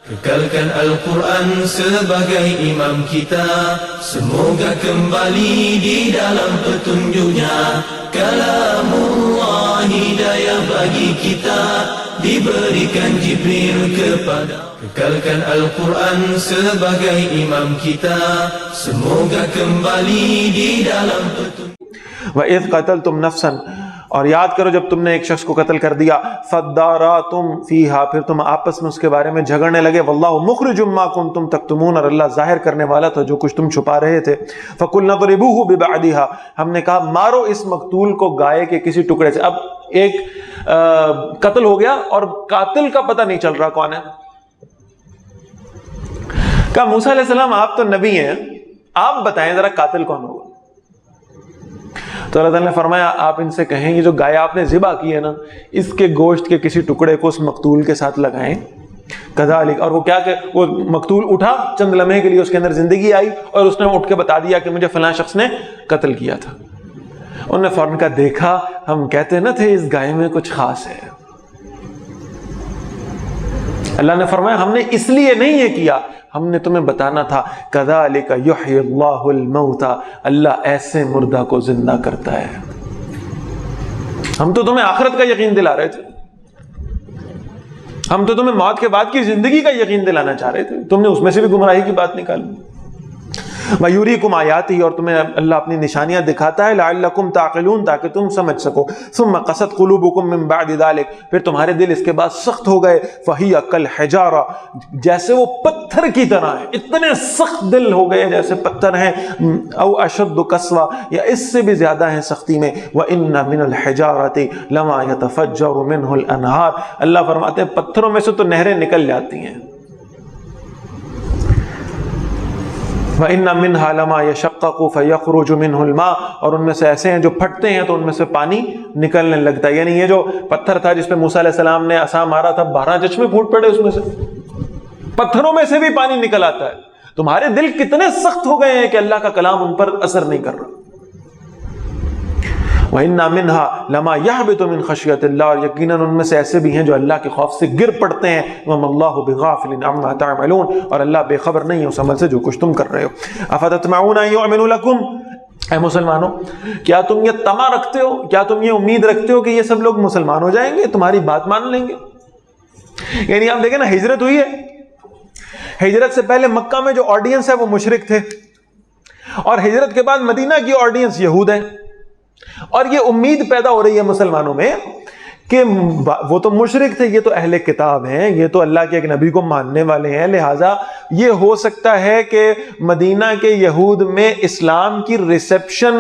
Kekalkan Al-Quran sebagai imam kita, semoga kembali di dalam petunjuknya. Kalamullah hidayah bagi kita, diberikan Jibril kepada. Kekalkan Al-Quran sebagai imam kita, semoga kembali di dalam petunjuk. وَإِذْ قَتَلْتُمْ نَفْسًا، اور یاد کرو جب تم نے ایک شخص کو قتل کر دیا، فَادَّارَأْتُمْ فِيهَا، پھر تم آپس میں اس کے بارے میں جھگڑنے لگے، وَاللَّهُ مُخْرِجٌ مَا كُنْتُمْ تَكْتُمُونَ، اور اللہ ظاہر کرنے والا تھا جو کچھ تم چھپا رہے تھے۔ فَقُلْنَا اضْرِبُوهُ بِبَعْضِهَا، ہم نے کہا مارو اس مقتول کو گائے کے کسی ٹکڑے سے۔ اب ایک قتل ہو گیا اور قاتل کا پتہ نہیں چل رہا کون ہے۔ کہا موسیٰ علیہ السلام آپ تو نبی ہیں، آپ بتائیں ذرا قاتل کون ہوگا؟ تو اللہ تعالیٰ نے فرمایا آپ ان سے کہیں یہ جو گائے آپ نے ذبح کی ہے نا، اس کے گوشت کے کسی ٹکڑے کو اس مقتول کے ساتھ لگائیں۔ کذالک، اور وہ کیا کہ وہ مقتول اٹھا، چند لمحے کے لیے اس کے اندر زندگی آئی اور اس نے اٹھ کے بتا دیا کہ مجھے فلاں شخص نے قتل کیا تھا۔ انہوں نے فوراً کہا دیکھا ہم کہتے نہ تھے اس گائے میں کچھ خاص ہے۔ اللہ نے فرمایا ہم نے اس لیے نہیں یہ کیا، ہم نے تمہیں بتانا تھا کذالک یحیی اللہ الموتى، اللہ ایسے مردہ کو زندہ کرتا ہے۔ ہم تو تمہیں آخرت کا یقین دلا رہے تھے، ہم تو تمہیں موت کے بعد کی زندگی کا یقین دلانا چاہ رہے تھے، تم نے اس میں سے بھی گمراہی کی بات نکالی۔ وَيُرِيكُمْ آيَاتِهِ، اور تمہیں اللہ اپنی نشانیاں دکھاتا ہے، لَعَلَّكُمْ تَعْقِلُونَ، تاکہ تم سمجھ سکو۔ ثُمَّ قَسَتْ قُلُوبُكُمْ مِنْ بَعْدِ ذَلِكَ، پھر تمہارے دل اس کے بعد سخت ہو گئے، فَهِيَ كَالْحِجَارَةِ، جیسے وہ پتھر کی طرح ہیں، اتنے سخت دل ہو گئے جیسے پتھر ہیں، أَوْ أَشَدُّ قَسْوَةً، یا اس سے بھی زیادہ ہیں سختی میں، وَإِنَّ مِنَ الْحِجَارَةِ لَمَا يَتَفَجَّرُ مِنْهُ الْأَنْهَارُ، اللہ فرماتے ہیں پتھروں میں سے تو نہریں نکل جاتی ہیں۔ وَإِنَّ مِنْهَا لَمَا يَشَقَّقُ فَيَخْرُجُ مِنْهُ الْمَاءُ، اور ان میں سے ایسے ہیں جو پھٹتے ہیں تو ان میں سے پانی نکلنے لگتا ہے۔ یعنی یہ جو پتھر تھا جس پہ موسیٰ علیہ السلام نے عصا مارا تھا، 12 چشمے پھوٹ پڑے اس میں سے، پتھروں میں سے بھی پانی نکل آتا ہے۔ تمہارے دل کتنے سخت ہو گئے ہیں کہ اللہ کا کلام ان پر اثر نہیں کر رہا۔ وَإِنَّ مِنْهَا لَمَا يَهْبِطُ مِنْ خَشْيَةِ اللَّهِ، اور یقیناً ان میں سے ایسے بھی ہیں جو اللہ کے خوف سے گر پڑتے ہیں۔ وَمَا اللَّهُ بِغَافِلٍ عَمَّا تَعْمَلُونَ، اور اللہ بے خبر نہیں ہے اس عمل سے جو کچھ تم کر رہے ہو۔ أَفَتَطْمَعُونَ أَن يُؤْمِنُوا لَكُمْ، اے مسلمانوں کیا تم یہ طمع رکھتے ہو، کیا تم یہ امید رکھتے ہو کہ یہ سب لوگ مسلمان ہو جائیں گے، تمہاری بات مان لیں گے؟ یعنی آپ دیکھیں نا، ہجرت ہوئی ہے، ہجرت سے پہلے مکہ میں جو آڈینس ہے وہ مشرک تھے، اور ہجرت کے بعد مدینہ کی آڈینس یہود ہے، اور یہ امید پیدا ہو رہی ہے مسلمانوں میں کہ وہ تو مشرک تھے، یہ تو اہل کتاب ہیں، یہ تو اللہ کے ایک نبی کو ماننے والے ہیں، لہٰذا یہ ہو سکتا ہے کہ مدینہ کے یہود میں اسلام کی ریسیپشن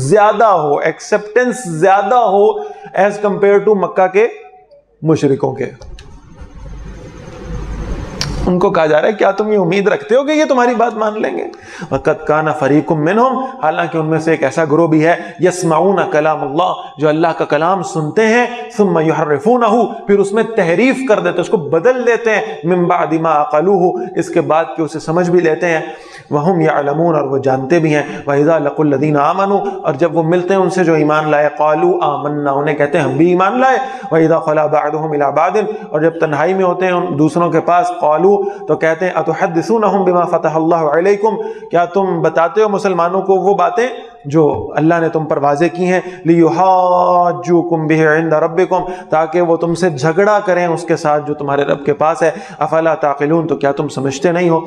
زیادہ ہو، ایکسیپٹنس زیادہ ہو ایز کمپیئر ٹو مکہ کے مشرکوں کے۔ ان کو کہا جا رہا ہے کیا تم یہ امید رکھتے ہو کہ یہ تمہاری بات مان لیں گے؟ وَقَدْ كَانَ فَرِيقٌ مِّنْهُمْ، حالانکہ ان میں سے ایک ایسا گروہ بھی ہے، يَسْمَعُونَ كَلَامَ اللَّهِ، جو اللہ کا کلام سنتے ہیں، ثُمَّ يُحَرِّفُونَهُ، پھر اس میں تحریف کر دیتے، اس کو بدل دیتے ہیں، مِن بَعْدِ مَا عَقَلُوهُ، اس کے بعد کہ اسے سمجھ بھی لیتے ہیں، وَهُمْ يَعْلَمُونَ، اور وہ جانتے بھی ہیں، وَإِذَا لَقُوا الَّذِينَ آمَنُوا، اور جب وہ ملتے ہیں ان سے جو ایمان لائے، قَالُوا آمَنَّا، انہیں کہتے ہیں ہم بھی ایمان لائے، وَإِذَا خَلَا بَعْضُهُمْ إِلَىٰ بَعْضٍ، اور جب تنہائی میں ہوتے ہیں دوسروں کے پاس، قَالُوا، تو کہتے ہیں اتحدثونہم بما فتح اللہ علیکم، کیا تم بتاتے ہو مسلمانوں کو وہ باتیں جو اللہ نے تم پر واضح کی ہیں، لیحاجوکم بہ عند ربکم، تاکہ وہ تم سے جھگڑا کریں اس کے ساتھ جو تمہارے رب کے پاس ہے، افلا تعقلون، تو کیا تم سمجھتے نہیں ہو،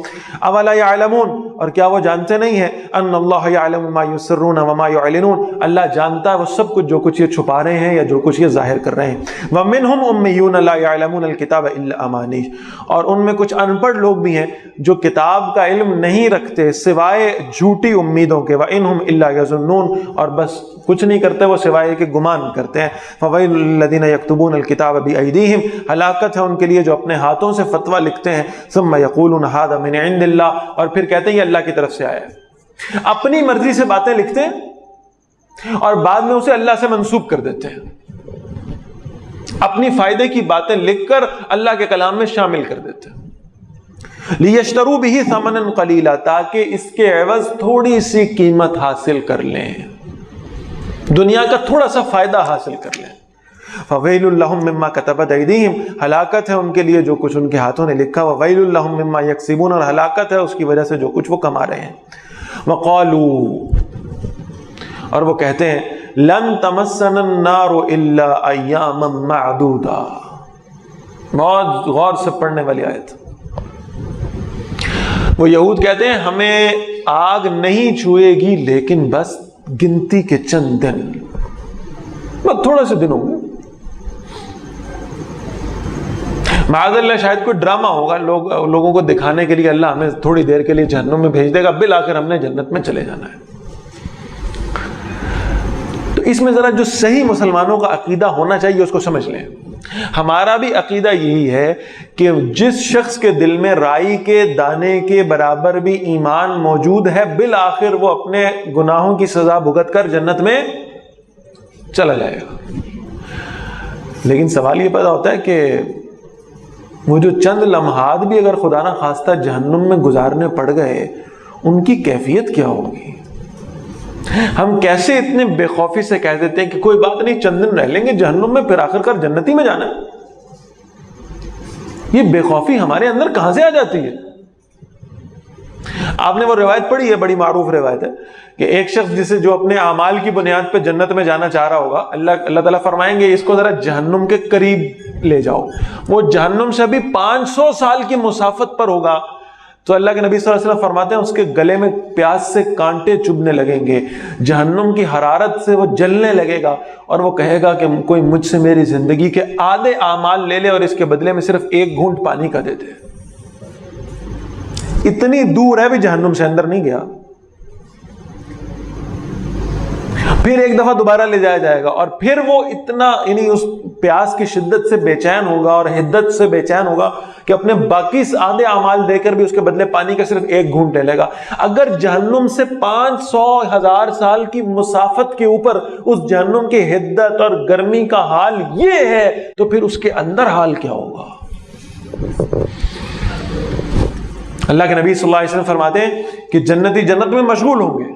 اولا یعلمون، اور کیا وہ جانتے نہیں ہیں، ان اللہ یعلم ما یسرون وما یعلنون، اللہ جانتا ہے وہ سب کچھ جو کچھ یہ چھپا رہے ہیں یا جو کچھ یہ ظاہر کر رہے ہیں، ومنہم امیون لا یعلمون الکتاب الا امانی، اور ان میں کچھ ان پڑھ لوگ بھی ہیں جو کتاب کا علم نہیں رکھتے سوائے جھوٹی امیدوں کے، وَإِنْهُمْ إِلَّا يَظُنُّونَ، اور بس کچھ نہیں کرتے وہ سوائے کہ گمان کرتے ہیں، فَوَيْلُ لِلَّذِينَ يَكْتُبُونَ الْكِتَابَ بِأَيْدِيهِمْ، ہلاکت ہے ان کے لیے جو اپنے ہاتھوں سے فتویٰ لکھتے ہیں، ثُمَّ يَقُولُونَ هَذَا مِنْ عِنْدِ اللَّهِ، اور پھر کہتے ہیں یہ اللہ کی طرف سے آیا ہے، اپنی مرضی سے باتیں لکھتے ہیں اور بعد میں اسے اللہ سے منسوب کر دیتے ہیں، اپنی فائدے کی باتیں لکھ کر اللہ کے کلام میں شامل کر دیتے ہیں، لیشتروا بہ ثمنا قلیلا، تاکہ اس کے عوض تھوڑی سی قیمت حاصل کر لیں، دنیا کا تھوڑا سا فائدہ حاصل کر لیں۔ فویل لہم مما کتبت ایدیہم، ہلاکت ہے ان کے لیے جو کچھ ان کے ہاتھوں نے لکھا، وویل لہم مما یکسبون، اور ہلاکت ہے اس کی وجہ سے جو کچھ وہ کما رہے ہیں۔ وقالوا، اور وہ کہتے ہیں، لن تمسنا النار الا ایاما معدودا، بہت غور سے پڑھنے والی آیت۔ وہ یہود کہتے ہیں ہمیں آگ نہیں چھوئے گی لیکن بس گنتی کے چند دن، بس تھوڑے سے دن ہوں گے۔ معاذ اللہ شاید کوئی ڈرامہ ہوگا لوگوں کو دکھانے کے لیے، اللہ ہمیں تھوڑی دیر کے لیے جہنم میں بھیج دے گا، بالآخر ہم نے جنت میں چلے جانا ہے۔ تو اس میں ذرا جو صحیح مسلمانوں کا عقیدہ ہونا چاہیے اس کو سمجھ لیں۔ ہمارا بھی عقیدہ یہی ہے کہ جس شخص کے دل میں رائی کے دانے کے برابر بھی ایمان موجود ہے، بالآخر وہ اپنے گناہوں کی سزا بھگت کر جنت میں چلا جائے گا۔ لیکن سوال یہ پیدا ہوتا ہے کہ وہ جو چند لمحات بھی اگر خدا نہ خواستہ جہنم میں گزارنے پڑ گئے، ان کی کیفیت کیا ہوگی؟ ہم کیسے اتنے بے خوفی سے کہہ دیتے ہیں کہ کوئی بات نہیں، چند دن رہ لیں گے جہنم میں، پھر آخر کار جنتی میں جانا ہے؟ یہ بے خوفی ہمارے اندر کہاں سے آ جاتی ہے؟ آپ نے وہ روایت پڑھی ہے، بڑی معروف روایت ہے کہ ایک شخص جسے جو اپنے اعمال کی بنیاد پہ جنت میں جانا چاہ رہا ہوگا، اللہ تعالیٰ فرمائیں گے اس کو ذرا جہنم کے قریب لے جاؤ۔ وہ جہنم سے ابھی 500 سال کی مسافت پر ہوگا، تو اللہ کے نبی صلی اللہ علیہ وسلم فرماتے ہیں اس کے گلے میں پیاس سے کانٹے چبھنے لگیں گے، جہنم کی حرارت سے وہ جلنے لگے گا، اور وہ کہے گا کہ کوئی مجھ سے میری زندگی کے آدھے اعمال لے لے اور اس کے بدلے میں صرف 1 گھونٹ پانی کا دے دے۔ اتنی دور ہے بھی جہنم سے، اندر نہیں گیا۔ پھر ایک دفعہ دوبارہ لے جایا جائے گا، اور پھر وہ اتنا یعنی اس پیاس کی شدت سے بے چین ہوگا اور حدت سے بے چین ہوگا کہ اپنے باقی آدھے اعمال دے کر بھی اس کے بدلے پانی کا صرف 1 گھونٹ لے لے گا۔ اگر جہنم سے 500,000 سال کی مسافت کے اوپر اس جہنم کی حدت اور گرمی کا حال یہ ہے، تو پھر اس کے اندر حال کیا ہوگا؟ اللہ کے نبی صلی اللہ علیہ وسلم فرماتے ہیں کہ جنتی جنت میں مشغول ہوں گے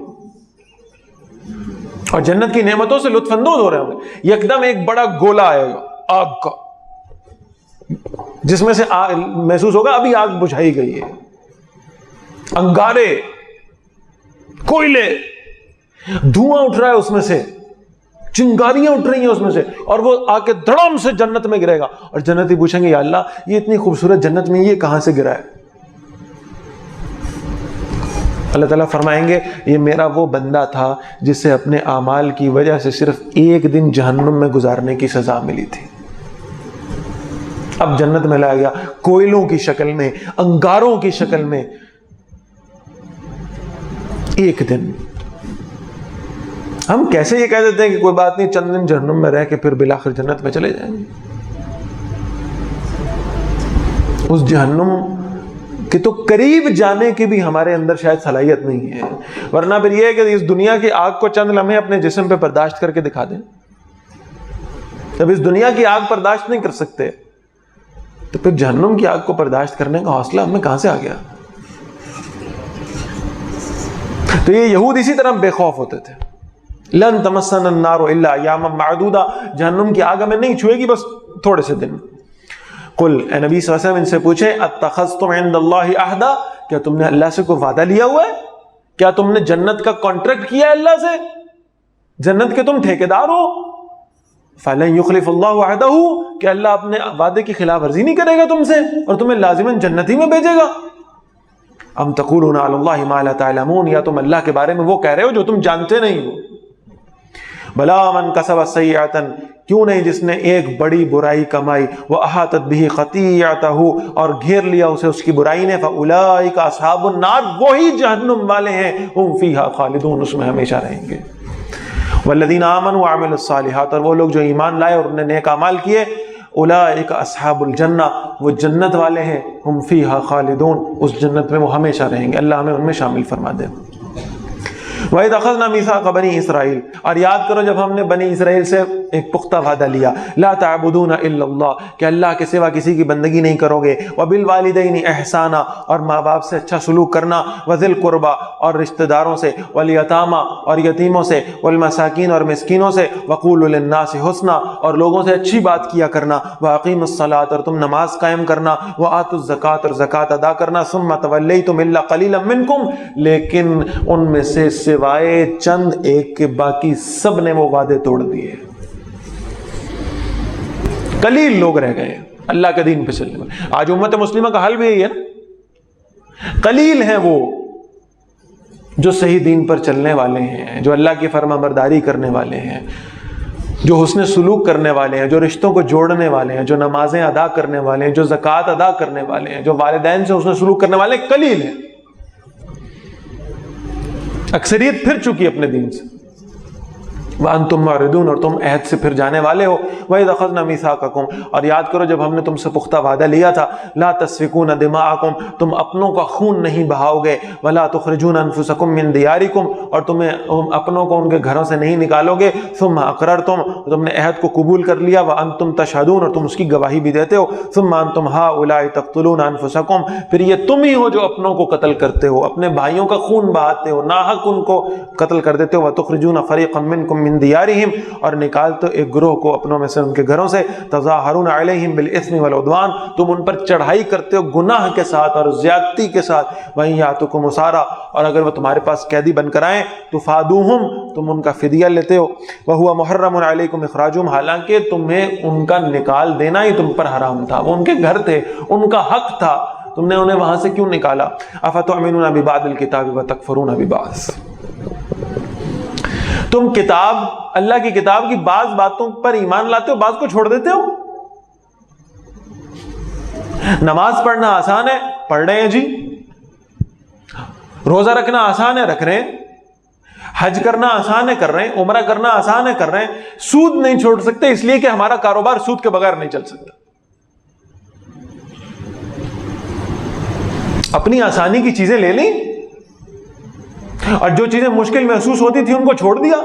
اور جنت کی نعمتوں سے لطف اندوز ہو رہے ہوں گے۔ یکدم ایک بڑا گولا آئے گا آگ کا، جس میں سے محسوس ہوگا ابھی آگ بجھائی گئی ہے، انگارے، کوئلے، دھواں اٹھ رہا ہے اس میں سے، چنگاریاں اٹھ رہی ہیں اس میں سے، اور وہ آ کے دھڑام سے جنت میں گرے گا، اور جنتی پوچھیں گے یا اللہ یہ اتنی خوبصورت جنت میں یہ کہاں سے گرا ہے؟ اللہ تعالیٰ فرمائیں گے یہ میرا وہ بندہ تھا جسے اپنے اعمال کی وجہ سے صرف 1 دن جہنم میں گزارنے کی سزا ملی تھی، اب جنت میں لایا گیا کوئلوں کی شکل میں، انگاروں کی شکل میں، 1 دن۔ ہم کیسے یہ کہہ دیتے ہیں کہ کوئی بات نہیں، چند دن جہنم میں رہ کے پھر بالآخر جنت میں چلے جائیں گے؟ اس جہنم کہ تو قریب جانے کی بھی ہمارے اندر شاید صلاحیت نہیں ہے، ورنہ پھر یہ ہے کہ اس دنیا کی آگ کو چند لمحے اپنے جسم پہ برداشت کر کے دکھا دیں۔ جب اس دنیا کی آگ برداشت نہیں کر سکتے تو پھر جہنم کی آگ کو برداشت کرنے کا حوصلہ ہمیں کہاں سے آ گیا؟ تو یہ یہود اسی طرح بے خوف ہوتے تھے، لن تمسنا النار الا ایاما معدودا، جہنم کی آگ ہمیں نہیں چھوئے گی بس تھوڑے سے دن۔ قل، اے نبی صلی اللہ علیہ وسلم ان سے پوچھیں، اتخذتم عند اللہ عہدا، کیا تم نے اللہ سے کوئی وعدہ لیا ہوا ہے؟ کیا تم نے جنت کا کانٹریکٹ کیا ہے اللہ سے؟ جنت کے تم ٹھیکیدار ہو؟ فلن یخلف اللہ عہدہ، کہ اللہ اپنے وعدے کی خلاف ورزی نہیں کرے گا تم سے اور تمہیں لازماً جنتی میں بھیجے گا؟ ام تقولون علی اللہ ما لا تعلمون، یا تم اللہ کے بارے میں وہ کہہ رہے ہو جو تم جانتے نہیں ہو۔ بلا من کسب سیئۃ، کیوں نہیں جس نے ایک بڑی برائی کمائی، وَأَحَاطَتْ بِهِ خَطِیئَتُهُ، اور گھیر لیا اسے اس کی برائی نے، فَأُولَٰئِکَ أَصْحَابُ النَّارِ، وہی جہنم والے ہیں، ہم فیہا خالدون، اس میں ہمیشہ رہیں گے۔ وَالَّذِينَ آمَنُوا وَعَمِلُوا الصَّالِحَاتِ، اور وہ لوگ جو ایمان لائے اور انہوں نے نیک اعمال کیے، اولئک اصحاب الجنہ، وہ جنت والے ہیں، ہم فیہا خالدون، اس جنت میں وہ ہمیشہ رہیں گے، اللہ ہمیں ان میں شامل فرما دے۔ وَإِذْ أَخَذْنَا مِيثَاقَ بَنِي إِسْرَائِيل، اور یاد کرو جب ہم نے بنی اسرائیل سے ایک پختہ وعدہ لیا، لا تعبدون الا اللہ، کہ اللہ کے سوا کسی کی بندگی نہیں کرو گے، وبالوالدین احسانا، اور ماں باپ سے اچھا سلوک کرنا، وذی القربى، اور رشتہ داروں سے، والیتاما، اور یتیموں سے، والمساکین، اور مسکینوں سے، وقولوا للناس حسنا، اور لوگوں سے اچھی بات کیا کرنا، واقیموا الصلاۃ، اور تم نماز قائم کرنا، وآتوا الزکاۃ، اور زکوٰۃ ادا کرنا، ثم تولیتم الا قلیلا منکم، لیکن ان میں سے سوائے چند ایک کے باقی سب نے وہ وعدے توڑ دیے، قلیل لوگ رہ گئے اللہ کے دین پہ چلنے والے۔ آج امت مسلمہ کا حال بھی یہی ہے نا، قلیل ہیں وہ جو صحیح دین پر چلنے والے ہیں، جو اللہ کی فرما برداری کرنے والے ہیں، جو حسن سلوک کرنے والے ہیں، جو رشتوں کو جوڑنے والے ہیں، جو نمازیں ادا کرنے والے ہیں، جو زکوٰۃ ادا کرنے والے ہیں، جو والدین سے حسن سلوک کرنے والے ہیں، قلیل ہیں۔ اکثریت پھر چکی اپنے دین سے۔ وَأَنْتُمْ مُعْرِضُونَ، اور تم عہد سے پھر جانے والے ہو۔ وَإِذْ أَخَذْنَا مِيثَاقَكُمْ، اور یاد کرو جب ہم نے تم سے پختہ وعدہ لیا تھا، لَا تَسْفِكُونَ دِمَاءَكُمْ، تم اپنوں کا خون نہیں بہاؤ گے، وَلَا تُخْرِجُونَ أَنفُسَكُمْ مِنْ دِيَارِكُمْ، اور تمہیں اپنوں کو ان کے گھروں سے نہیں نکالو گے، ثُمَّ أَقْرَرْتُمْ، تم نے عہد کو قبول کر لیا، وَأَنْتُمْ تَشْهَدُونَ، اور تم اس کی گواہی بھی دیتے ہو، ثُمَّ أَنْتُمْ هَؤُلَاءِ تَقْتُلُونَ أَنفُسَكُمْ، پھر یہ تم ہی ہو جو اپنوں کو قتل کرتے ہو، اپنے بھائیوں کا خون بہاتے ہو، ناحق ان کو قتل کر دیتے ہو، وَتُخْرِجُونَ فَرِيقًا مِّنكُم مِّن دِيَارِهِمْ، اور نکالتے ایک گروہ کو اپنوں میں سے ان کے گھروں سے، تظاہرون علیہم بالاسم والعدوان، تم ان پر چڑھائی کرتے ہو گناہ کے ساتھ اور زیادتی کے ساتھ، وہیں یاتکم اسارا، اور اگر وہ تمہارے پاس قیدی بن کر آئیں تو فادوہم، تم ان کا فدیہ لیتے ہو، وہو محرم علیکم اخراجہم، حالانکہ تمہیں ان کا نکال دینا ہی تم پر حرام تھا، وہ ان کے گھر تھے، ان کا حق تھا، تم نے انہیں وہاں سے کیوں نکالا؟ افتؤمنون ببعض الکتاب وتکفرون ببعض، تم کتاب، اللہ کی کتاب کی بعض باتوں پر ایمان لاتے ہو، بعض کو چھوڑ دیتے ہو۔ نماز پڑھنا آسان ہے، پڑھ رہے ہیں جی، روزہ رکھنا آسان ہے، رکھ رہے ہیں، حج کرنا آسان ہے، کر رہے ہیں، عمرہ کرنا آسان ہے، کر رہے ہیں، سود نہیں چھوڑ سکتے اس لیے کہ ہمارا کاروبار سود کے بغیر نہیں چل سکتا۔ اپنی آسانی کی چیزیں لے لیں اور جو چیزیں مشکل محسوس ہوتی تھی ان کو چھوڑ دیا۔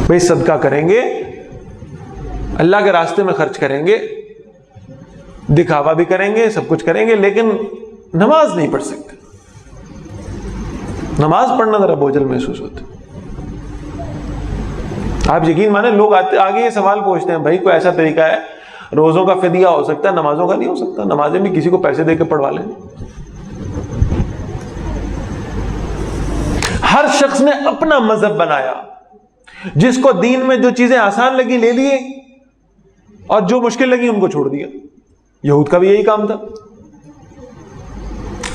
بھئی صدقہ کریں گے، اللہ کے راستے میں خرچ کریں گے، دکھاوا بھی کریں گے، سب کچھ کریں گے، لیکن نماز نہیں پڑھ سکتے۔ نماز پڑھنا ذرا بوجھل محسوس ہوتا ہے۔ آپ یقین مانیں لوگ آگے یہ سوال پوچھتے ہیں، بھائی کوئی ایسا طریقہ ہے روزوں کا فدیہ ہو سکتا ہے، نمازوں کا نہیں ہو سکتا؟ نمازیں بھی کسی کو پیسے دے کے پڑھوا لیں۔ ہر شخص نے اپنا مذہب بنایا، جس کو دین میں جو چیزیں آسان لگی لے لیے اور جو مشکل لگی ان کو چھوڑ دیا۔ یہود کا بھی یہی کام تھا۔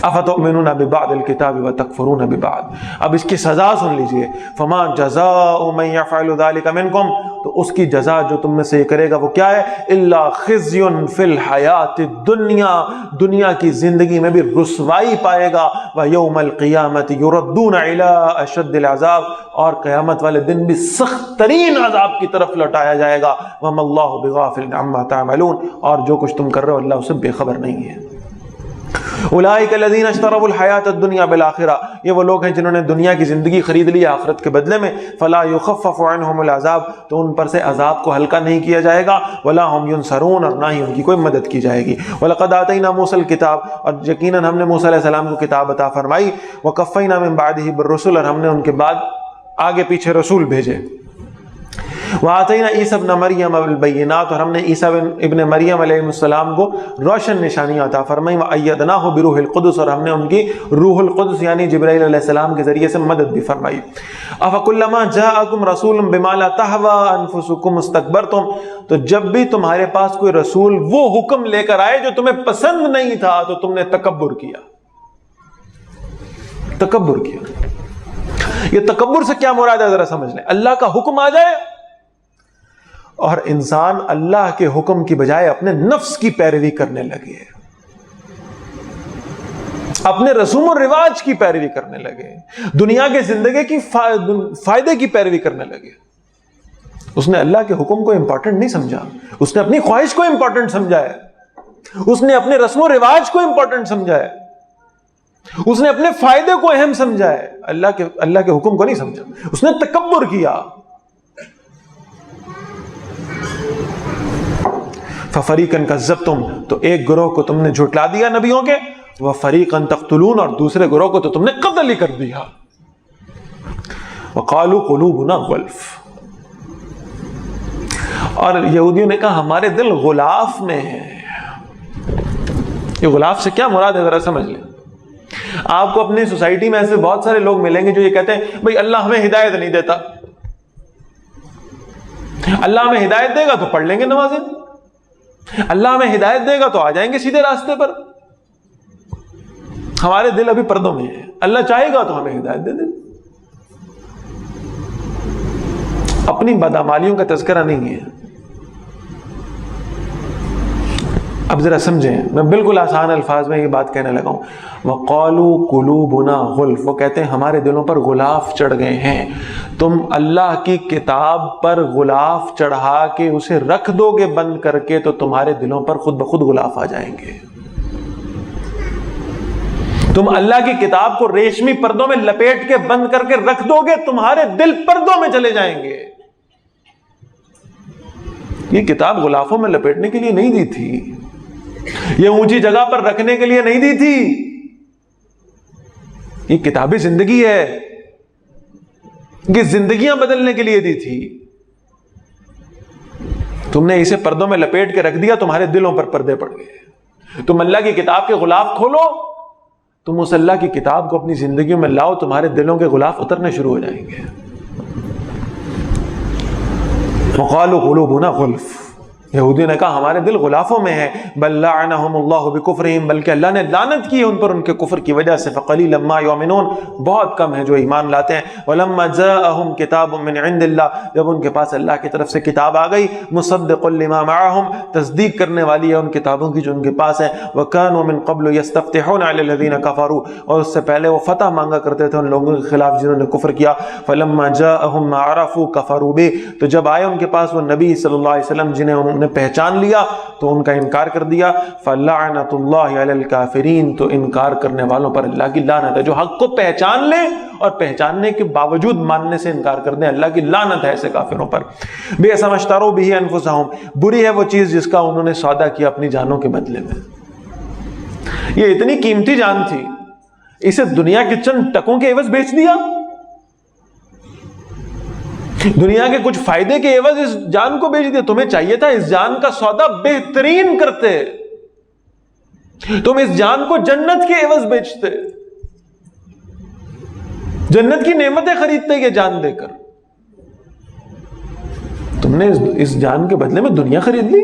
افتؤمنون ببعض الکتاب وتکفرون ببعض، اب اس کی سزا سن لیجئے، فما جزاء من يفعل ذلك منکم، تو اس کی جزا جو تم میں سے یہ کرے گا وہ کیا ہے؟ الا خزي فی الحیات الدنیا، دنیا کی زندگی میں بھی رسوائی پائے گا، ویوم القیامت یردون الی اشد العذاب، اور قیامت والے دن بھی سخت ترین عذاب کی طرف لوٹایا جائے گا، وما اللہ بغافل عما تعملون، اور جو کچھ تم کر رہے ہو اللہ اسے بے خبر نہیں ہے۔ اولئک الذین اشتروا الحیاۃ الدنیا بالآخرہ، یہ وہ لوگ ہیں جنہوں نے دنیا کی زندگی خرید لی آخرت کے بدلے میں، فلا یخفف عنہم العذاب، تو ان پر سے عذاب کو ہلکا نہیں کیا جائے گا، ولا ہم ینصرون، اور نہ ہی ان کی کوئی مدد کی جائے گی۔ ولقد آتینا موسیٰ الکتاب، اور یقیناً ہم نے موسیٰ علیہ السلام کو کتاب عطا فرمائی، وقفینا من بعدہ بالرسل، اور ہم نے ان کے بعد آگے پیچھے رسول بھیجے، وآتینا عیسیٰ ابن مریم بالبینات، اور ہم نے عیسیٰ ابن مریم علیہ السلام کو روشن نشانیاں عطا فرمائی، وأیدناہ بروح القدس، اور ہم نے ان کی روح القدس یعنی جبرائیل علیہ السلام کے ذریعے سے مدد بھی فرمائی۔ افکلما جاءکم رسول بما لا تہوی انفسکم استکبرتم، تو جب بھی تمہارے پاس کوئی رسول وہ حکم لے کر آئے جو تمہیں پسند نہیں تھا تو تم نے تکبر کیا۔ تکبر کیا، یہ تکبر سے کیا مراد ہے ذرا سمجھ لیں۔ اللہ کا حکم آ جائے اور انسان اللہ کے حکم کی بجائے اپنے نفس کی پیروی کرنے لگے، اپنے رسوم و رواج کی پیروی کرنے لگے، دنیا کے زندگی کی فائدے کی پیروی کرنے لگے، اس نے اللہ کے حکم کو امپورٹنٹ نہیں سمجھا، اس نے اپنی خواہش کو امپورٹنٹ سمجھا ہے، اس نے اپنے رسم و رواج کو امپورٹنٹ سمجھا ہے۔ اس نے اپنے فائدے کو اہم سمجھا ہے، اللہ کے حکم کو نہیں سمجھا، اس نے تکبر کیا۔ فَفَرِيقًا كَذَّبْتُمْ، تو ایک گروہ کو تم نے جھٹلا دیا نبیوں کے، وَفَرِيقًا تَقْتُلُونَ، اور دوسرے گروہ کو تو تم نے قتل ہی کر دیا۔ وَقَالُوا قُلُوبُنَا غُلْفٌ، اور یہودیوں نے کہا ہمارے دل غلاف میں ہیں۔ یہ غلاف سے کیا مراد ہے ذرا سمجھ لیں۔ آپ کو اپنی سوسائٹی میں ایسے بہت سارے لوگ ملیں گے جو یہ کہتے ہیں بھئی اللہ ہمیں ہدایت نہیں دیتا، اللہ ہمیں ہدایت دے گا تو پڑھ لیں گے نمازیں، اللہ ہمیں ہدایت دے گا تو آ جائیں گے سیدھے راستے پر، ہمارے دل ابھی پردوں میں ہیں، اللہ چاہے گا تو ہمیں ہدایت دے دے۔ اپنی بدعمالیوں کا تذکرہ نہیں ہے۔ اب ذرا سمجھیں، میں بالکل آسان الفاظ میں یہ بات کہنے لگا ہوں۔ وَقَالُوا قُلُوبُنَا غُلْفٌ، وہ کہتے ہیں ہمارے دلوں پر غلاف چڑھ گئے ہیں۔ تم اللہ کی کتاب پر غلاف چڑھا کے اسے رکھ دو گے بند کر کے تو تمہارے دلوں پر خود بخود غلاف آ جائیں گے۔ تم اللہ کی کتاب کو ریشمی پردوں میں لپیٹ کے بند کر کے رکھ دو گے، تمہارے دل پردوں میں چلے جائیں گے۔ یہ کتاب غلافوں میں لپیٹنے کے لیے نہیں دی تھی، یہ اونچی جگہ پر رکھنے کے لیے نہیں دی تھی، یہ کتاب زندگی ہے، یہ زندگیاں بدلنے کے لیے دی تھی۔ تم نے اسے پردوں میں لپیٹ کے رکھ دیا، تمہارے دلوں پر پردے پڑ گئے۔ تم اللہ کی کتاب کے غلاف کھولو، تم اس اللہ کی کتاب کو اپنی زندگیوں میں لاؤ، تمہارے دلوں کے غلاف اترنے شروع ہو جائیں گے۔ وَقَالُوا قُلُوبُنَا غُلْفٌ، یہودیوں نے کہا ہمارے دل غلافوں میں ہیں۔ بل لعنہم اللہ بکفرہم، بلکہ اللہ نے لعنت کی ان پر ان کے کفر کی وجہ سے۔ فقلیلا ما یؤمنون، بہت کم ہیں جو ایمان لاتے ہیں۔ ولما جاءہم کتاب من عند اللہ، جب ان کے پاس اللہ کی طرف سے کتاب آ گئی، مصدق لما معہم، تصدیق کرنے والی ہے ان کتابوں کی جو ان کے پاس ہیں۔ وکانوا من قبل یستفتحون علی الذین کفروا، اور اس سے پہلے وہ فتح مانگا کرتے تھے ان لوگوں کے خلاف جنہوں نے کفر کیا۔ فلما جاءہم ما عرفوا کفروا بہ، تو جب آئے ان کے پاس وہ نبی صلی اللہ علیہ وسلم جنہیں انہوں نے پہچان لیا تو ان کا انکار کر دیا۔ فلعنت اللہ علی الکافرین، تو انکار کرنے والوں پر اللہ کی لعنت ہے۔ جو حق کو پہچان لیں اور پہچاننے کے باوجود ماننے سے انکار کر دیں، اللہ کی لعنت ہے ایسے کافروں پر۔ بئس ما اشتروا بہ انفسہم، بری ہے وہ چیز جس کا انہوں نے سودا کیا اپنی جانوں کے بدلے میں۔ یہ اتنی قیمتی جان تھی، اسے دنیا کے چند ٹکوں کے عوض بیچ دیا، دنیا کے کچھ فائدے کے عوض اس جان کو بیچ دیا۔ تمہیں چاہیے تھا اس جان کا سودا بہترین کرتے، تم اس جان کو جنت کے عوض بیچتے، جنت کی نعمتیں خریدتے یہ جان دے کر۔ تم نے اس جان کے بدلے میں دنیا خرید لی۔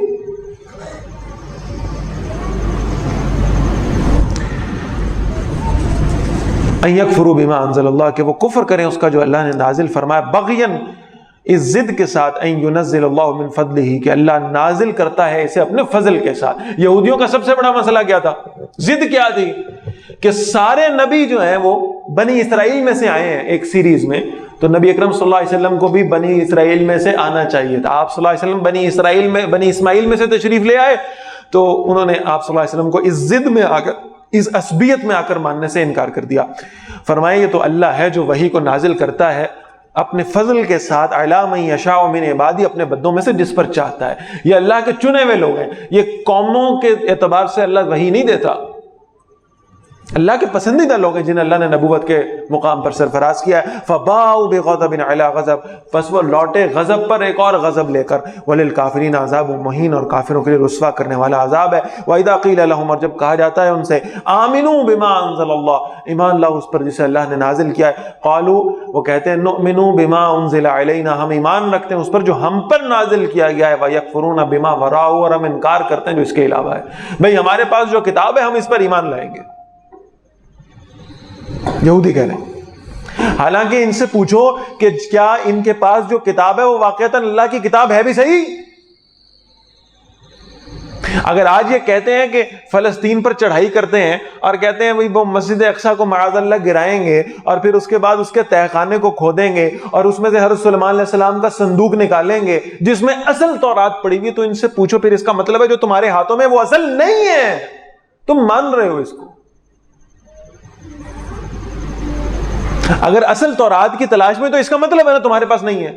ان یکفروا بما انزل اللہ، کہ وہ کفر کریں اس کا جو اللہ نے نازل فرمایا، بغین، اس ضد کے ساتھ، ان ینزل اللہ من فضلہ، کہ اللہ نازل کرتا ہے اسے اپنے فضل کے ساتھ۔ یہودیوں کا سب سے بڑا مسئلہ کیا تھا؟ ضد کیا تھی؟ کہ سارے نبی جو ہیں وہ بنی اسرائیل میں سے آئے ہیں ایک سیریز میں، تو نبی اکرم صلی اللہ علیہ وسلم کو بھی بنی اسرائیل میں سے آنا چاہیے تھا۔ آپ صلی اللہ علیہ وسلم بنی اسماعیل میں سے تشریف لے آئے، تو انہوں نے آپ صلی اللہ علیہ وسلم کو اس ضد میں آ کر، اس عصبیت میں آ کر ماننے سے انکار کر دیا۔ فرمائے یہ تو اللہ ہے جو وحی کو نازل کرتا ہے اپنے فضل کے ساتھ، علی من یشاء من عبادی، اپنے بندوں میں سے جس پر چاہتا ہے۔ یہ اللہ کے چنے ہوئے لوگ ہیں، یہ قوموں کے اعتبار سے اللہ وحی نہیں دیتا، اللہ کے پسندیدہ لوگ ہیں جنہیں اللہ نے نبوت کے مقام پر سرفراز کیا ہے۔ فباؤوا بغضب علی غضب، پس وہ لوٹے غضب پر ایک اور غضب لے کر۔ وللکافرین عذاب مہین، اور کافروں کے لیے رسوا کرنے والا عذاب ہے۔ وَإِذَا قِيلَ لَهُمْ، اور جب کہا جاتا ہے ان سے، آمنوا بما انزل اللہ، ایمان لاؤ اس پر جسے اللہ نے نازل کیا ہے۔ قالوا، وہ کہتے ہیں، نؤمن بما انزل علینا، ہم ایمان رکھتے ہیں اس پر جو ہم پر نازل کیا گیا ہے۔ وَيَكْفُرُونَ بما وراءه، اور ہم انکار کرتے ہیں جو اس کے علاوہ ہے۔ بھئی ہمارے پاس جو کتاب ہے ہم اس پر ایمان لائیں گے، یہودی کہہ رہے ہیں۔ حالانکہ ان سے پوچھو کہ کیا ان کے پاس جو کتاب ہے وہ واقعتاً اللہ کی کتاب ہے بھی صحیح؟ اگر آج یہ کہتے ہیں کہ فلسطین پر چڑھائی کرتے ہیں اور کہتے ہیں وہ مسجد اقصی کو معاذ اللہ گرائیں گے اور پھر اس کے بعد اس کے تہخانے کو کھودیں گے اور اس میں سے حضرت سلیمان علیہ السلام کا صندوق نکالیں گے جس میں اصل تورات پڑی ہوئی، تو ان سے پوچھو پھر اس کا مطلب ہے جو تمہارے ہاتھوں میں وہ اصل نہیں ہے، تم مان رہے ہو اس کو۔ اگر اصل تورات کی تلاش میں تو اس کا مطلب ہے نا تمہارے پاس نہیں ہے.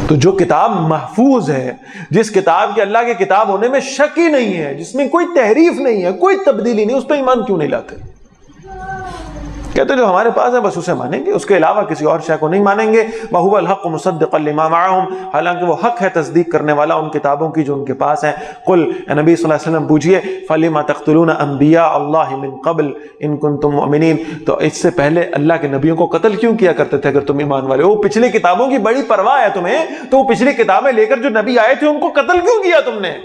تو جو کتاب محفوظ ہے، جس کتاب کے اللہ کی کتاب ہونے میں شک ہی نہیں ہے، جس میں کوئی تحریف نہیں ہے، کوئی تبدیلی نہیں، اس پہ ایمان کیوں نہیں لاتے؟ کہتے جو ہمارے پاس ہے بس اسے مانیں گے، اس کے علاوہ کسی اور شے کو نہیں مانیں گے. وَهُوَ الْحَقُّ مُصَدِّقًا لِمَا مَعَهُمْ، حالانکہ وہ حق ہے تصدیق کرنے والا ان کتابوں کی جو ان کے پاس ہیں. قل، نبی صلی اللہ علیہ وسلم پوچھئے فَلِمَ تَقْتُلُونَ أَنْبِيَاءَ اللَّهِ مِنْ قَبْلِ إِن كُنْتُمْ مُؤْمِنِينَ، تو اس سے پہلے اللہ کے نبیوں کو قتل کیوں کیا کرتے تھے اگر تم ایمان والے ہو؟ پچھلی کتابوں کی بڑی پرواہ ہے تمہیں، تو وہ پچھلی کتابیں لے کر جو نبی آئے تھے ان کو قتل کیوں کیا تم نے؟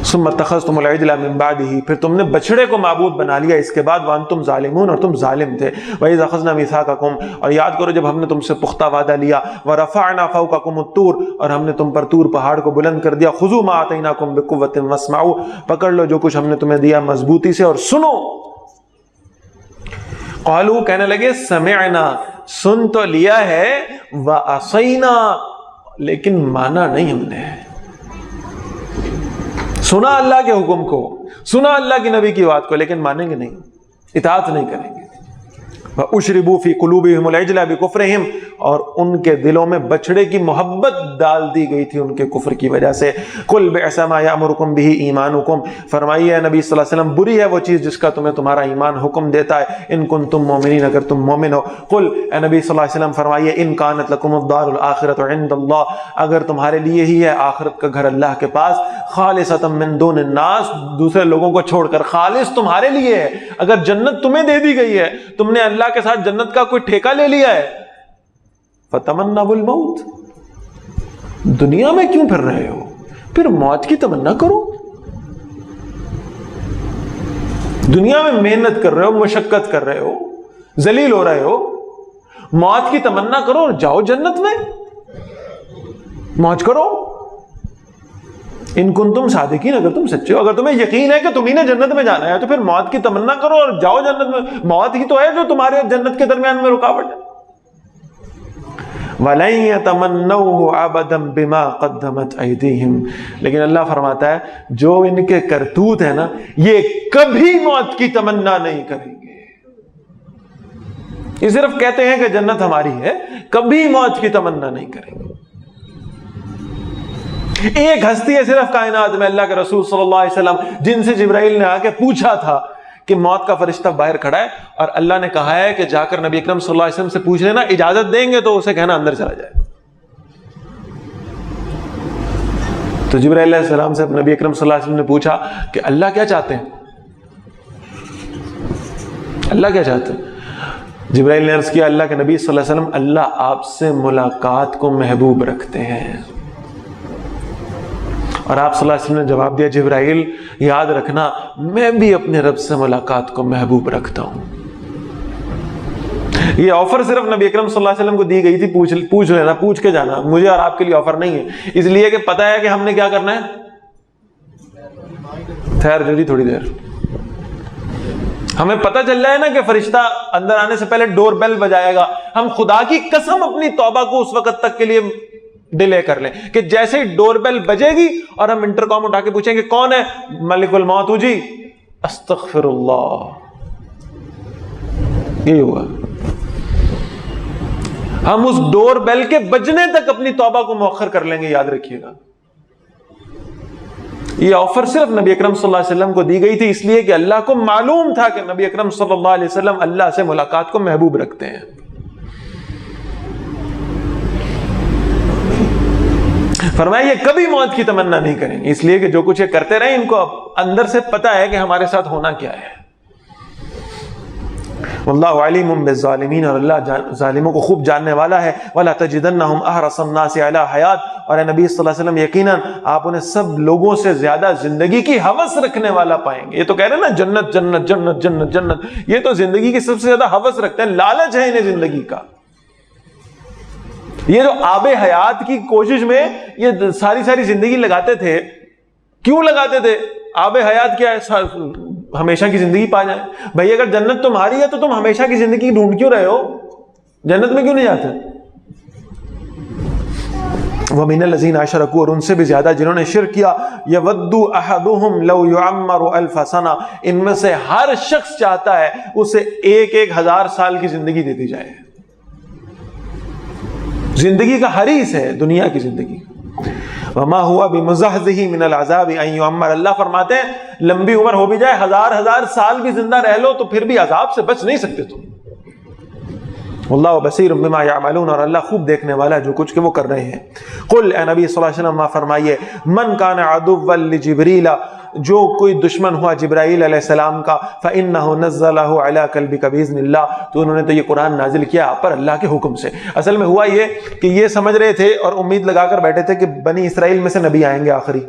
ثم اتخذتم العجل من بعده، پھر تم نے بچڑے کو معبود بنا لیا اس کے بعد. وانتم ظالمون، اور تم ظالم تھے. وَإِذْ أَخَذْنَا مِيثَاقَكُمْ، اور یاد کرو جب ہم نے تم سے پختہ وعدہ لیا. وَرَفَعْنَا فَوْقَكُمُ الطُّورَ، اور ہم نے تم پر طور پہاڑ کو بلند کر دیا. خُذُوا مَا آتَيْنَاكُمْ بِقُوَّةٍ وَاسْمَعُوا، پکڑ لو جو کچھ ہم نے تمہیں دیا مضبوطی سے اور سنو. قالوا، کہنے لگے سمعنا، سن تو لیا ہے، وَعَصَيْنَا، لیکن مانا نہیں ہم نے. سنا اللہ کے حکم کو، سنا اللہ کی نبی کی بات کو، لیکن مانیں گے نہیں، اطاعت نہیں کریں گے. وَأُشْرِبُوا فِي قُلُوبِهِمُ الْعِجْلَ بِكُفْرِهِمْ، اور ان کے دلوں میں بچڑے کی محبت ڈال دی گئی تھی ان کے کفر کی وجہ سے. قُلْ بِئْسَ مَا يَأْمُرُكُمْ بِهِ إِيمَانُكُمْ، فرمائیے نبی صلی اللہ علیہ وسلم بری ہے وہ چیز جس کا تمہیں تمہارا ایمان حکم دیتا ہے. إِن كُنتُم مُؤْمِنِينَ، اگر تم مومن ہو. قُلْ، اے نبی صلی اللہ علیہ وسلم فرمائیے إِن كَانَتْ لَكُمُ الدَّارُ الْآخِرَةُ عِندَ اللَّهِ، اگر تمہارے لیے ہی ہے آخرت کا گھر اللہ کے پاس. خَالِصَةً مِّن دُونِ النَّاسِ، دوسرے لوگوں کو چھوڑ کر خالص تمہارے لیے ہے. اگر جنت تمہیں دے دی گئی ہے، تم نے اللہ کے ساتھ جنت کا کوئی ٹھیکہ لے لیا ہے، فَتَمَنَّوُا الْمَوْتَ، دنیا میں کیوں پھر رہے ہو؟ پھر موت کی تمنا کرو. دنیا میں محنت کر رہے ہو، مشقت کر رہے ہو، ذلیل ہو رہے ہو، موت کی تمنا کرو اور جاؤ جنت میں، موج کرو. ان کنتم صادقین، اگر تم سچے ہو، اگر تمہیں یقین ہے کہ تمہیں نے جنت میں جانا ہے، تو پھر موت کی تمنا کرو اور جاؤ جنت میں. موت ہی تو ہے جو تمہارے جنت کے درمیان میں رکاوٹ ہے. وَلَن يَتَمَنَّوْهُ أَبَدًا بِمَا قَدَّمَتْ أَيْدِيهِمْ، لیکن اللہ فرماتا ہے جو ان کے کرتوت ہے نا، یہ کبھی موت کی تمنا نہیں کریں گے. یہ صرف کہتے ہیں کہ جنت ہماری ہے، کبھی موت کی تمنا نہیں کریں گے. ایک ہستی ہے صرف کائنات میں، اللہ کے رسول صلی اللہ علیہ وسلم، جن سے جبرائیل نے آ کے پوچھا تھا کہ موت کا فرشتہ باہر کھڑا ہے، اور اللہ نے کہا ہے کہ جا کر نبی اکرم صلی اللہ علیہ وسلم سے پوچھ لینا، اجازت دیں گے تو اسے کہنا اندر چلا جائے. تو جبرائیل علیہ السلام سے نبی اکرم صلی اللہ علیہ وسلم نے پوچھا کہ اللہ کیا چاہتے ہیں؟ اللہ کیا چاہتے ہیں؟ جبرائیل نے عرض کیا اللہ کے نبی صلی اللہ علیہ وسلم، اللہ آپ سے ملاقات کو محبوب رکھتے ہیں. اور آپ صلی اللہ علیہ وسلم نے جواب دیا جبرائیل یاد رکھنا میں بھی اپنے رب سے ملاقات کو محبوب رکھتا ہوں. یہ آفر صرف نبی اکرم صلی اللہ علیہ وسلم کو دی گئی تھی، پوچھ لینا، پوچھ کے جانا. مجھے اور آپ کے لیے آفر نہیں ہے، اس لیے کہ پتہ ہے کہ ہم نے کیا کرنا ہے. ٹھہر جلدی تھوڑی دیر، ہمیں پتہ چل جائے نا کہ فرشتہ اندر آنے سے پہلے ڈور بیل بجائے گا، ہم خدا کی قسم اپنی توبہ کو اس وقت تک کے لیے ڈیلے کر لیں کہ جیسے ہی ڈور بیل بجے گی اور ہم انٹر کام اٹھا کے پوچھیں گے کون ہے؟ ملک الموت ہوں جی. استغفر اللہ، یہی ہوگا. ہم اس ڈور بیل کے بجنے تک اپنی توبہ کو مؤخر کر لیں گے، یاد رکھیے گا. یہ آفر صرف نبی اکرم صلی اللہ علیہ وسلم کو دی گئی تھی، اس لیے کہ اللہ کو معلوم تھا کہ نبی اکرم صلی اللہ علیہ وسلم اللہ سے ملاقات کو محبوب رکھتے ہیں. فرمایا یہ کبھی موت کی تمنا نہیں کریں گے، اس لیے کہ جو کچھ یہ کرتے رہے ان کو اندر سے پتا ہے کہ ہمارے ساتھ ہونا کیا ہے. واللہ علیم بالظالمین، اور اللہ ظالموں کو خوب جاننے والا ہے. ولا تجدنہم احرص الناس علی حیات، اور اے نبی صلی اللہ علیہ وسلم یقیناً آپ انہیں سب لوگوں سے زیادہ زندگی کی ہوس رکھنے والا پائیں گے. یہ تو کہہ رہے ہیں نا جنت جنت جنت جنت جنت، یہ تو زندگی کی سب سے زیادہ ہوس رکھتے ہیں، لالچ ہے انہیں زندگی کا. یہ جو آب حیات کی کوشش میں یہ ساری زندگی لگاتے تھے، کیوں لگاتے تھے؟ آب حیات کیا ہے؟ ہمیشہ کی زندگی پا جائیں. بھائی اگر جنت تمہاری ہے تو تم ہمیشہ کی زندگی ڈھونڈ کیوں رہے ہو؟ جنت میں کیوں نہیں جاتے؟ وَمِنَ الَّذِينَ أَشْرَكُوا، اور ان سے بھی زیادہ جنہوں نے شرک کیا، يَوَدُّ أَحَدُهُمْ لَوْ يُعَمَّرُ أَلْفَ سَنَةٍ، ان میں سے ہر شخص چاہتا ہے اسے 1,000 سال کی زندگی دے دی جائے. زندگی کا حریص ہے دنیا کی زندگی. وَمَا هُوَ بِمُزَحْزِحِ مِنَ الْعَذَابِ أَن يُعَمَّرَ، اللہ فرماتے ہیں لمبی عمر ہو بھی جائے، 1000 سال بھی زندہ رہ لو تو پھر بھی عذاب سے بچ نہیں سکتے تم. واللہ بصیر بما یعملون، اور اللہ خوب دیکھنے والا ہے جو کچھ کہ وہ کر رہے ہیں. قل، اے نبی صلی اللہ علیہ وسلم فرمائیے، من کان عدوا لجبریل، جو کوئی دشمن ہوا جبرائیل علیہ السلام کا، فإنہ نزلہ علی قلبک بإذن اللہ، تو انہوں نے تو یہ قرآن نازل کیا آپ پر اللہ کے حکم سے. اصل میں ہوا یہ کہ یہ سمجھ رہے تھے اور امید لگا کر بیٹھے تھے کہ بنی اسرائیل میں سے نبی آئیں گے آخری.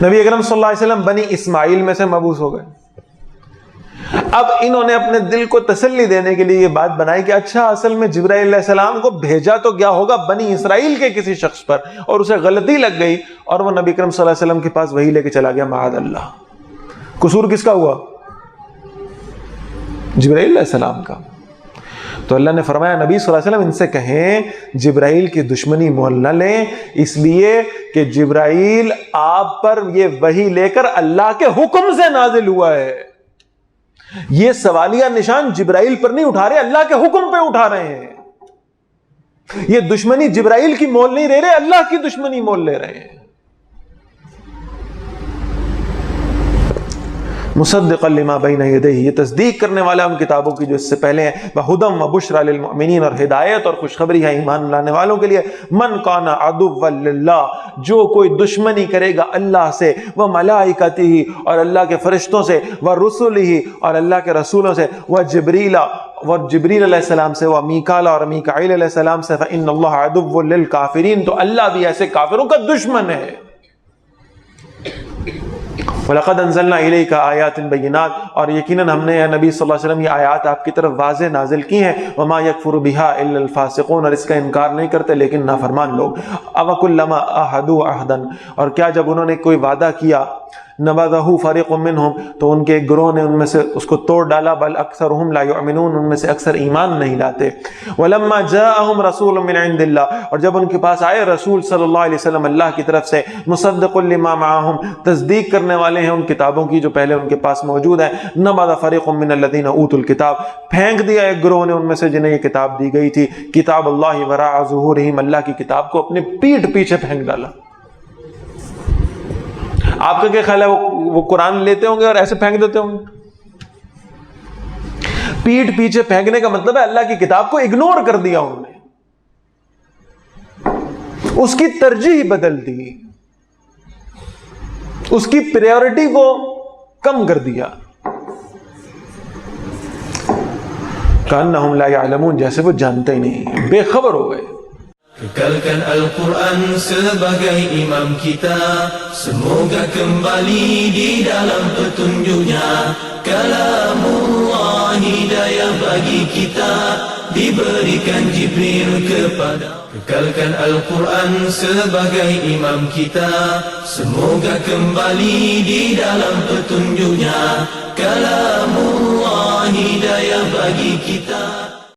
نبی اکرم صلی اللہ علیہ وسلم بنی اسماعیل میں سے مبعوث ہو گئے. اب انہوں نے اپنے دل کو تسلی دینے کے لیے یہ بات بنائی کہ اچھا اصل میں جبرائیل علیہ السلام کو بھیجا تو کیا ہوگا بنی اسرائیل کے کسی شخص پر، اور اسے غلطی لگ گئی اور وہ نبی کرم صلی اللہ علیہ وسلم کے پاس وہی لے کے چلا گیا. معاذ اللہ. قصور کس کا ہوا؟ جبرائیل علیہ السلام کا. تو اللہ نے فرمایا نبی صلی اللہ علیہ وسلم ان سے کہیں جبرائیل کی دشمنی مول نہ لیں، اس لیے کہ جبرائیل آپ پر یہ وحی لے کر اللہ کے حکم سے نازل ہوا ہے. یہ سوالیہ نشان جبرائیل پر نہیں اٹھا رہے، اللہ کے حکم پہ اٹھا رہے ہیں. یہ دشمنی جبرائیل کی مول نہیں لے رہے، اللہ کی دشمنی مول لے رہے ہیں. مصدقا لما بین یدیہ، یہ تصدیق کرنے والا ان کتابوں کی جو اس سے پہلے ہیں. وہدی وبشری للمؤمنین، اور ہدایت اور خوشخبری ہے ایمان لانے والوں کے لیے. من کان عدوا للہ، جو کوئی دشمنی کرے گا اللہ سے، وملائکتہ، اور اللہ کے فرشتوں سے، ورسلہ، اور اللہ کے رسولوں سے، وجبریل علیہ السلام سے، ومیکال، اور میکائیل علیہ السلام سے، فإن اللہ عدو للکافرین، تو اللہ بھی ایسے کافروں کا دشمن ہے. وَلَقَدْ أَنزَلْنَا إِلَيْكَ آيَاتٍ بَيِّنَاتٍ، اور یقیناً ہم نے یا نبی صلی اللہ علیہ وسلم یہ آیات آپ کی طرف واضح نازل کی ہیں. وَمَا يَكْفُرُ بِهَا إِلَّا الْفَاسِقُونَ، اور اس کا انکار نہیں کرتے لیکن نافرمان لوگ. أَوَكُلَّمَا عَاهَدُوا عَهْدًا، اور کیا جب انہوں نے کوئی وعدہ کیا، نبذہ فریق منہم، تو ان کے ایک گروہ نے ان میں سے اس کو توڑ ڈالا. بل اکثرهم لا یؤمنون، ان میں سے اکثر ایمان نہیں لاتے. ولما جاءهم رسول من عند اللہ، اور جب ان کے پاس آئے رسول صلی اللہ علیہ وسلم اللہ کی طرف سے، مصدق لما معهم، تصدیق کرنے والے ہیں ان کتابوں کی جو پہلے ان کے پاس موجود ہیں. نبذ فریق من الذین اوتوا الکتاب، پھینک دیا ایک گروہ نے ان میں سے جنہیں یہ کتاب دی گئی تھی. کتاب اللہ وراء ظہورہم، اللہ کی کتاب کو اپنے پیٹھ پیچھے پھینک ڈالا. آپ کا کیا خیال ہے وہ قرآن لیتے ہوں گے اور ایسے پھینک دیتے ہوں گے؟ پیٹھ پیچھے پھینکنے کا مطلب ہے اللہ کی کتاب کو اگنور کر دیا انہوں نے، اس کی ترجیح بدل دی، اس کی پریورٹی کو کم کر دیا. کأنہم لا یعلمون، جیسے وہ جانتے ہی نہیں، بے خبر ہو گئے. Kekalkan Al-Quran sebagai imam kita, semoga kembali di dalam petunjuknya. Kalamullah hidayah bagi kita, diberikan Jibril kepada. Kekalkan Al-Quran sebagai imam kita, semoga kembali di dalam petunjuknya. Kalamullah hidayah bagi kita.